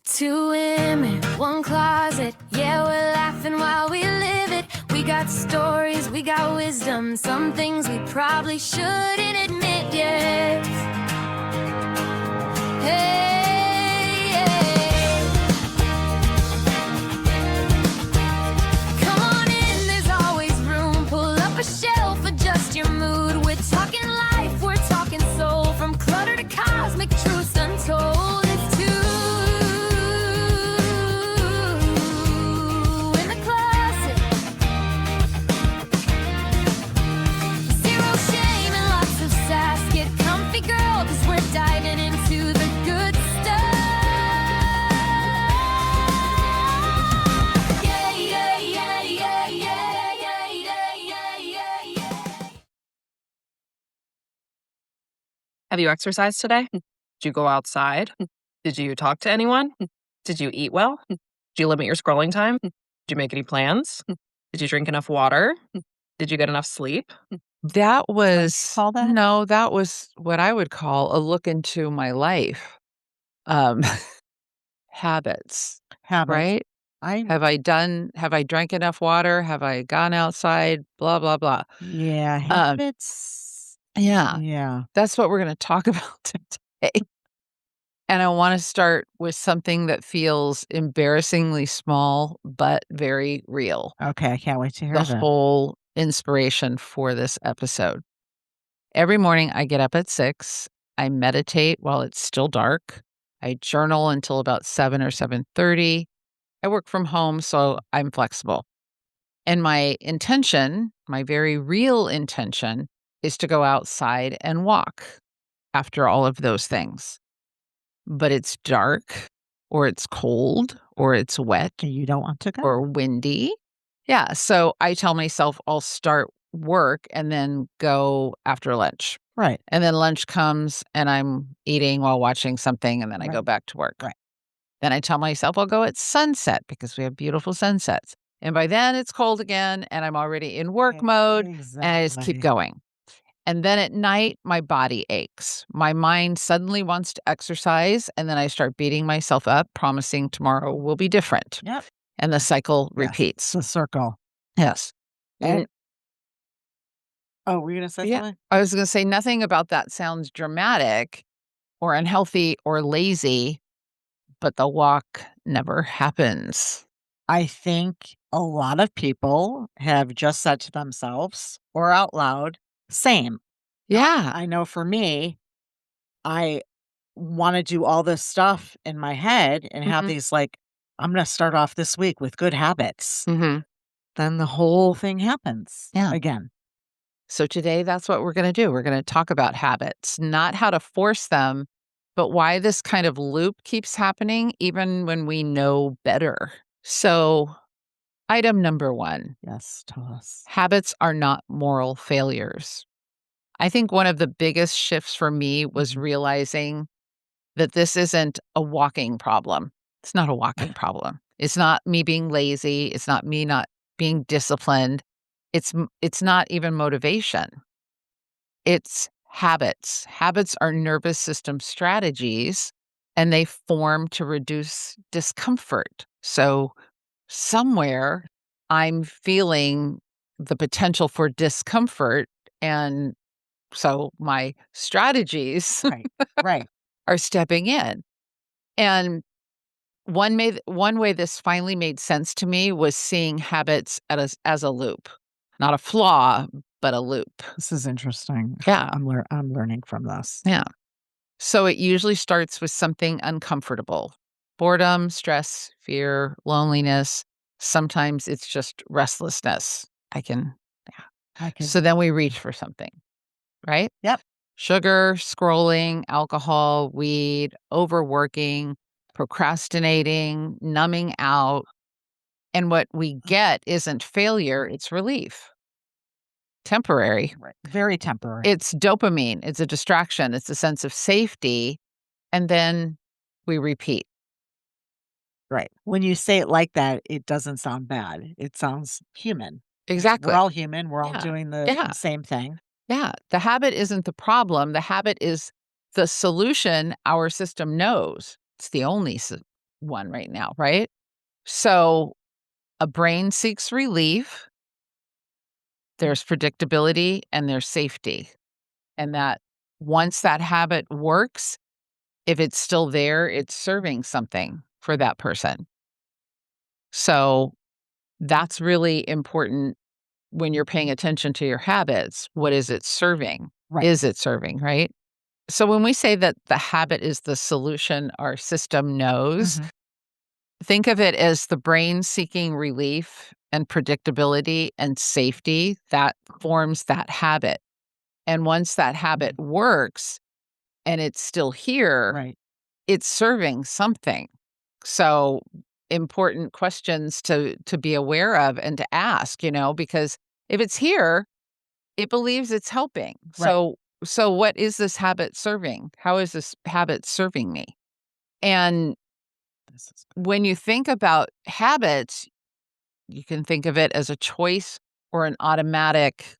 Two women, one closet. Yeah, we're laughing while we live it. We got stories, we got wisdom. Some things we probably shouldn't admit yet. Hey, hey. Come on in, there's always room. Pull up a shelf, adjust your mood. We're talking life, we're talking soul. From clutter to cosmic truths untold. It's two in the closet. Zero shame and lots of sass. Get comfy, girl, 'cause we're diving into the good stuff. Yeah, yeah, yeah, yeah, yeah, yeah, yeah, yeah, yeah. Have you exercised today? Did you go outside? Did you talk to anyone? Did you eat well? Did you limit your scrolling time? Did you make any plans? Did you drink enough water? Did you get enough sleep? That was call that? no, that was what I would call a look into my life. Um, habits, Habits. right? Have I drank enough water? Have I gone outside? Blah, blah, blah. Yeah, habits. Yeah, Yeah. that's what we're going to talk about today. And I want to start with something that feels embarrassingly small, but very real. Okay, I can't wait to hear The that. whole inspiration for this episode. Every morning I get up at 6. I meditate while it's still dark. I journal until about 7 or 7:30. I work from home, so I'm flexible. And my intention, my very real intention, is to go outside and walk after all of those things. But it's dark, or it's cold, or it's wet, You don't want to go? or windy. Yeah, so I tell myself I'll start work and then go after lunch. Right. And then lunch comes and I'm eating while watching something and then I go Right. back to work. Right. Then I tell myself I'll go at sunset because we have beautiful sunsets. And by then it's cold again and I'm already in work mode and I just keep Exactly. going. And then at night, my body aches. My mind suddenly wants to exercise and then I start beating myself up, promising tomorrow will be different. Yep. And the cycle Yes, repeats. it's a circle. Yes. And oh, were you gonna say Yeah. something? I was going to say nothing about that sounds dramatic or unhealthy or lazy, but the walk never happens. I think a lot of people have just said to themselves or out loud, same. Yeah. I know for me, I want to do all this stuff in my head and have Mhm. these like, I'm going to start off this week with good habits. Mm-hmm. Then the whole thing happens Yeah. again. So today, that's what we're going to do. We're going to talk about habits, not how to force them, but why this kind of loop keeps happening even when we know better. So, item number 1, Yes, tell us. habits are not moral failures. I think one of the biggest shifts for me was Mhm. realizing that this isn't a walking problem. It's not a walking problem. It's not me being lazy. It's not me not being disciplined. It's not even motivation. It's habits. Habits are nervous system strategies, and they form to reduce discomfort. So somewhere I'm feeling the potential for discomfort, and so my strategies Right. Right. are stepping in. And one way this finally made sense to me was seeing habits as a loop, not a flaw, but a loop. This is interesting. Yeah. I'm learning from this. Yeah. So it usually starts with something uncomfortable: boredom, stress, fear, loneliness. Sometimes it's just restlessness. I can So then we reach for something, right? Yep. Sugar, scrolling, alcohol, weed, overworking, procrastinating, numbing out. And what we get isn't failure, it's relief. Temporary. Right. Very temporary. It's dopamine, it's a distraction, it's a sense of safety. And then we repeat. Right. When you say it like that, it doesn't sound bad. It sounds human. Exactly. We're all human. We're all Yeah. doing the Yeah. same thing. Yeah. The habit isn't the problem. The habit is the solution our system knows. It's the only one right now, right? So a brain seeks relief, there's predictability, and there's safety. And that once that habit works, if it's still there, it's serving something for that person. So that's really important when you're paying attention to your habits. What is it serving? Right. Is it serving, right? So when we say that the habit is the solution our system knows, Mhm. think of it as the brain seeking relief and predictability and safety that forms that habit. And once that habit works and it's still here, Right. it's serving something. So important questions to be aware of and to ask, because if it's here, it believes it's helping. Right. So what is this habit serving? How is this habit serving me? And This is when you think about habits, you can think of it as a choice or an automatic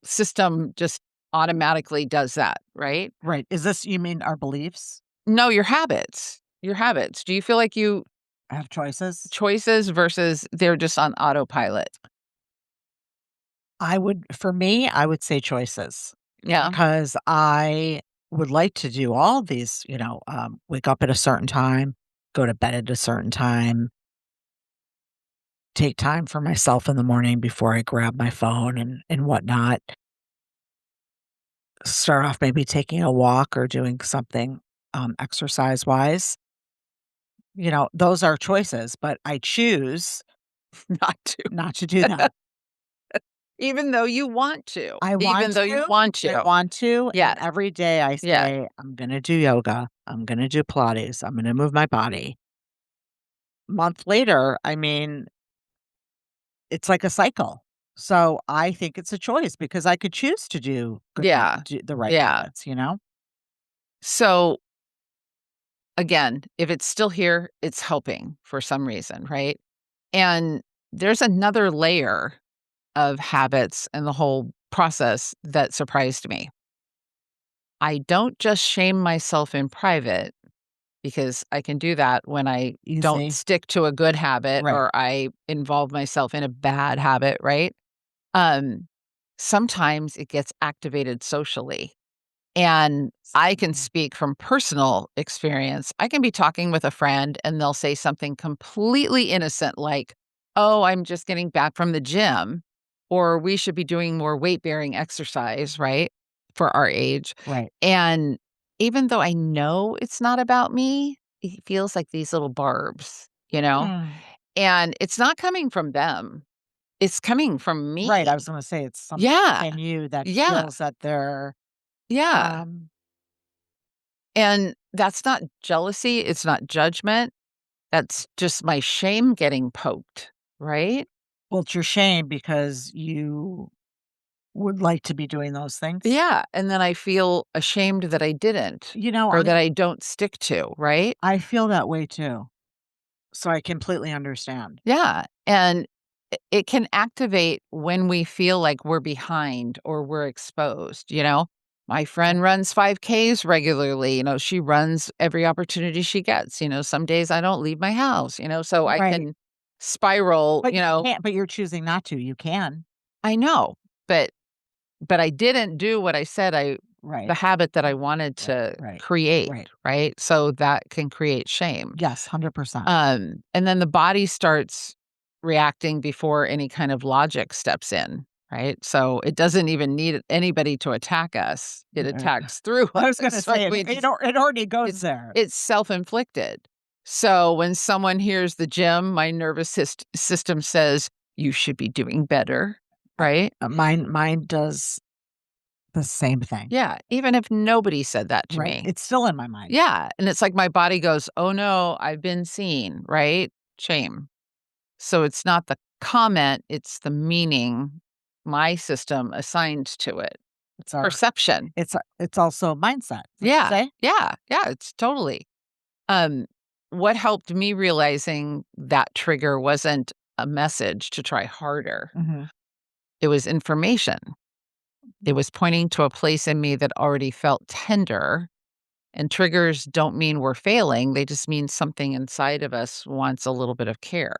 system just automatically does that, right? right. Is this you mean our beliefs? No, your habits. Your habits. Do you feel like you Have choices? choices versus they're just on autopilot? For me, I would say choices Yeah. because I would like to do all these, wake up at a certain time, go to bed at a certain time, take time for myself in the morning before I grab my phone and whatnot. Start off maybe taking a walk or doing something exercise wise. Those are choices, but I choose Not to. not to do that. Even though you want to. I Even want though you to. want I to. want to, and Yes. every day I Yeah. say, "I'm gonna do yoga. I'm gonna do Pilates. I'm gonna move my body." Month later, I mean, it's like a cycle. So, I think it's a choice because I could choose to Yeah. do the right Yeah. habits, you know? So again, if it's still here, it's helping for some reason, right? And there's another layer of habits and the whole process that surprised me. I don't just shame myself in private because I can do that when I don't Easy. stick to a good habit Right. or I involve myself in a bad habit, right? Um, Sometimes it gets activated socially. And I can Mhm. speak from personal experience. I can be talking with a friend and they'll say something completely innocent like, "Oh, I'm just getting back from the gym," or "We should be doing more weight-bearing exercise," right? For our age. Right. And even though I know it's not about me, it feels like these little barbs. Mm. And it's not coming from them. It's coming from Right, I me. was gonna say it's something Yeah. in you that Yeah. feels that they're, Yeah. um And that's not jealousy, it's not judgment, that's just my shame getting poked, right? well, it's your shame because you would like to be doing those things. Yeah, and then I feel ashamed that I didn't You know, or I that I don't stick to, right? I feel that way too, so I completely understand. Yeah, and it can activate when we feel like we're behind or we're exposed. My Right. friend runs 5Ks regularly, she runs every opportunity she gets. Some days I don't leave my house, so I Right, can spiral, but you you know. can't but you're choosing not to, you can. I know, but I didn't do what I said the Right, habit that I wanted right, to right, create, right. right? So that can create shame. Yes, 100%. And then the body starts reacting before any kind of logic steps in, right? So it doesn't even need anybody to attack us. It attacks through I was gonna us, right? say it already goes It's there. it's self-inflicted. So when someone hears the gym, my nervous system says, "You should be doing better," right? Mine does the same thing. Yeah, even if nobody said that to Right, me. it's still in my mind. Yeah, and it's like my body goes, "Oh, no, I've been seen," right? Shame. So it's not the comment, it's the meaning my system assigns to it. It's our Perception. it's also mindset, would you Yeah, say? yeah, yeah, it's totally. Um, what helped me realizing that trigger wasn't a message to try harder. Mhm. It was information. It was pointing to a place in me that already felt tender And triggers don't mean we're failing. They just mean something inside of us wants a little bit of care.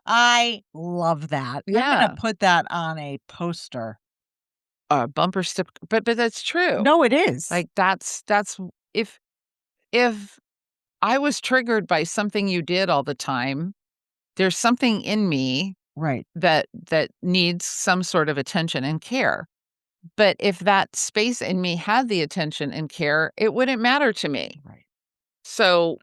I love that. I'm gonna Yeah. put that on a poster. Bumper stip, but that's true. No, it is. Like that's if if I was triggered by something you did all the time, there's something in me Right, that needs some sort of attention and care. But if that space in me had the attention and care, it wouldn't matter to me. right. So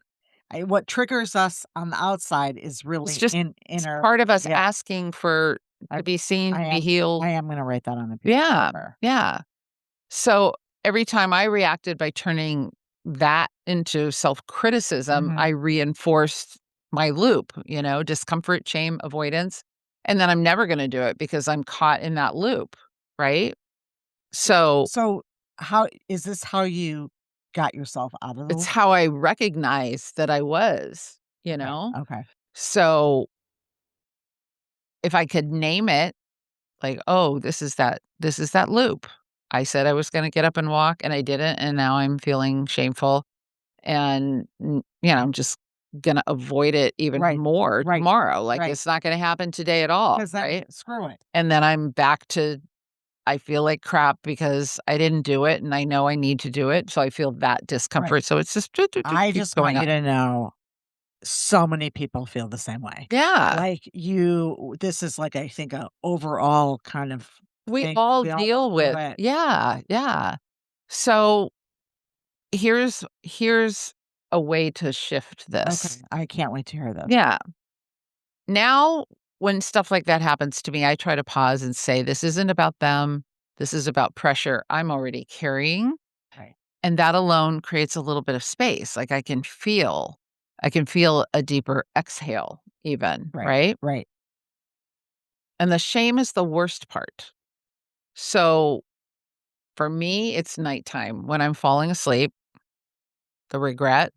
What triggers us on the outside is it's really just in it's inner. part of us Yeah, asking for I to be seen, I to be am healed. I am gonna write that on a piece of Yeah. paper. Yeah. So every time I reacted by turning that into self-criticism, Mhm. I reinforced my loop, discomfort, shame, avoidance. And then I'm never going to do it because I'm caught in that loop. Right. So So, how is this how you got yourself out of the it's loop? how I recognize that I was, you Okay, know? okay. So if I could name it, like, oh, this is that loop. I said I was going to get up and walk and I didn't. And now I'm feeling shameful. And, I'm just gonna avoid it even Right, more right, tomorrow, like, right. it's not gonna happen today at all, Because then right? screw it. And then I'm back to I feel like crap because I didn't do it, and I know I need to do it, so I feel that Right. discomfort, so it's just I keeps just going want you up. to know so many people feel the same way. Yeah, Like, this is like, I think, a overall kind of we thing. all We all deal do with it. yeah, yeah. So, here's a way to shift Okay, this. I can't wait to hear this. Yeah. Now, when stuff like that happens to me, I try to pause and say, this isn't about them. This is about pressure I'm already carrying. Right, And that alone creates a little bit of space. Like I can feel a deeper exhale, even, right, right? right. And the shame is the worst part. So for me, it's nighttime when I'm falling asleep, the regret.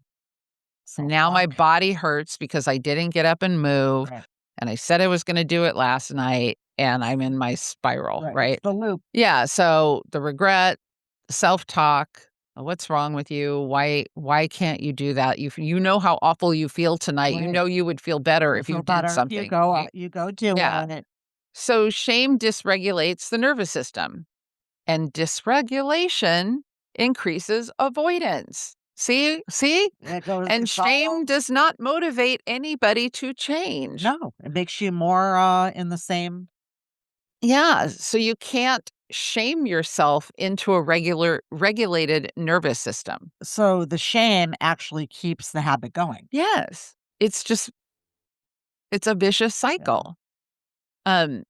And So now my fuck. body hurts because I didn't get up and move. Right, And I said I was going to do it last night. And I'm in my spiral, right. It's right? the loop. Yeah. So the regret, self-talk, what's wrong with you? Why can't you do that? You know how awful you feel tonight. You Right. know you would feel better You'll if you feel did better if something, right? you go do Yeah. it. So shame dysregulates the nervous system, and dysregulation increases avoidance. See? It goes And it's all shame does not motivate anybody to change. no, it makes you more, in the same. Yeah, so you can't shame yourself into a regulated nervous system. So the shame actually keeps the habit going. Yes. It's a vicious Yeah. cycle. Um,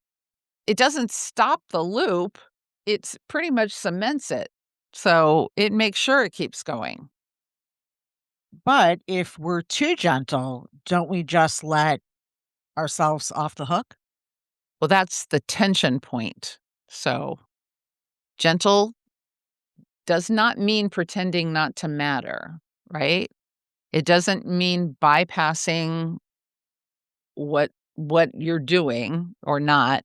it doesn't stop the loop, it's pretty much cements it. So it makes sure it keeps going. But if we're too gentle, don't we just let ourselves off the hook? Well, that's the tension point. So gentle does not mean pretending not to matter, right? It doesn't mean bypassing what you're doing or not,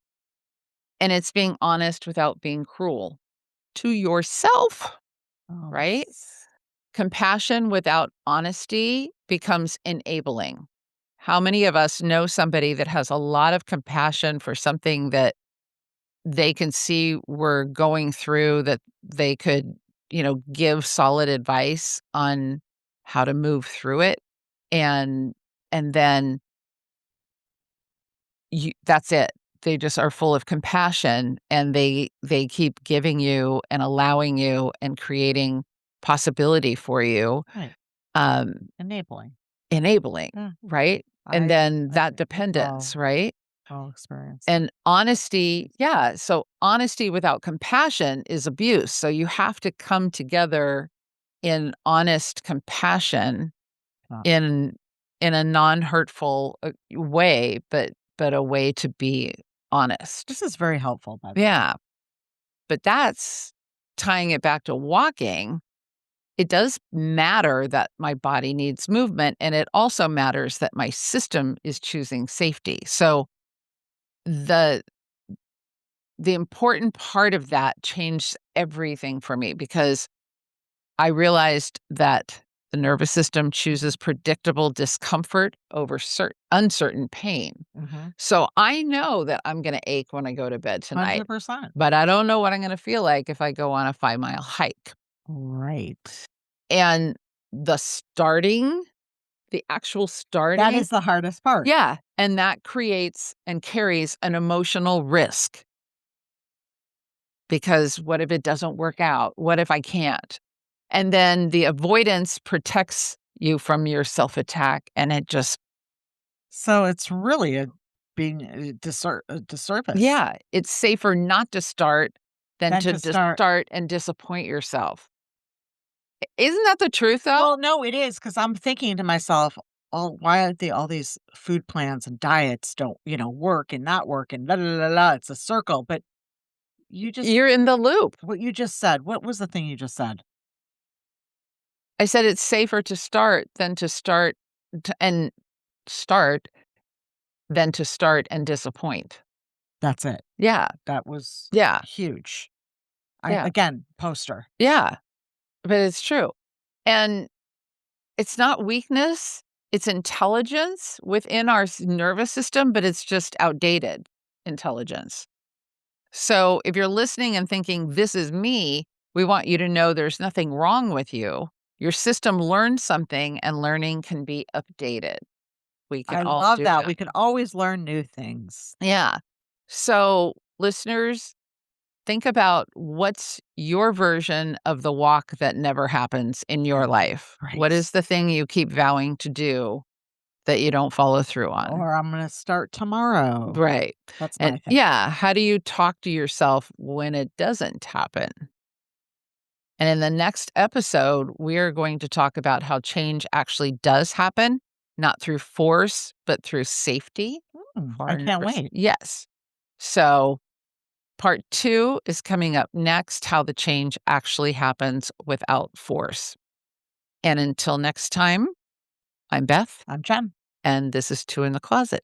and it's being honest without being cruel to yourself, Oh, right? Compassion without honesty becomes enabling. How many of us know somebody that has a lot of compassion for something that they can see we're going through, that they could, give solid advice on how to move through it, and then that's it. They just are full of compassion, and they keep giving you and allowing you and creating possibility for you, right. um, Enabling. enabling, Yeah. right? And I then I that it's dependence, right? all experience. And honesty, yeah. So honesty without compassion is abuse. So you have to come together in honest compassion, Uh, in a non-hurtful way, but a way to be honest. this is very helpful, by the way. Yeah. But that's tying it back to walking. It does matter that my body needs movement, and it also matters that my system is choosing safety. So the the important part of that changed everything for me, because I realized that the nervous system chooses predictable discomfort over uncertain pain. Mhm. So I know that I'm going to ache when I go to bed tonight, 100%. but I don't know what I'm going to feel like if I go on a 5-mile hike. Right. And the actual That starting, is the hardest part. yeah, and that creates and carries an emotional risk. Because what if it doesn't work out? What if I can't? And then the avoidance protects you from your self-attack, and it just, So it's really a disservice yeah, it's safer not to start than than to to start. start and disappoint yourself. Isn't that the truth, though? Well, no, it is because 'cause I'm thinking to myself, "Oh, why aren't all these food plans and diets don't, work and not work and la, la, la, la, it's a circle." But you just You're in the loop. what you just said, what was the thing you just said? I said it's safer to start than to start and start than to start and disappoint. That's it. Yeah, That was yeah, huge. yeah, Poster. yeah, but it's true. And it's not weakness, it's intelligence within our nervous system, but it's just outdated intelligence. So if you're listening and thinking, this is me, we want you to know there's nothing wrong with you. Your system learned something, and learning can be updated. We can I all love do that. that. We can always learn new things. Yeah. So, listeners, think about what's your version of the walk that never happens in your life. What Right. is the thing you keep vowing to do that you don't follow through on? Or I'm gonna start tomorrow. Right. That's And my thing. yeah, how do you talk to yourself when it doesn't happen? And in the next episode, we are going to talk about how change actually does happen, not through force, but through safety. For I our can't nervous. wait. Yes. So part 2 is coming up next, how the change actually happens without force. And until next time, I'm Beth, I'm Jen. and this is Two in the Closet.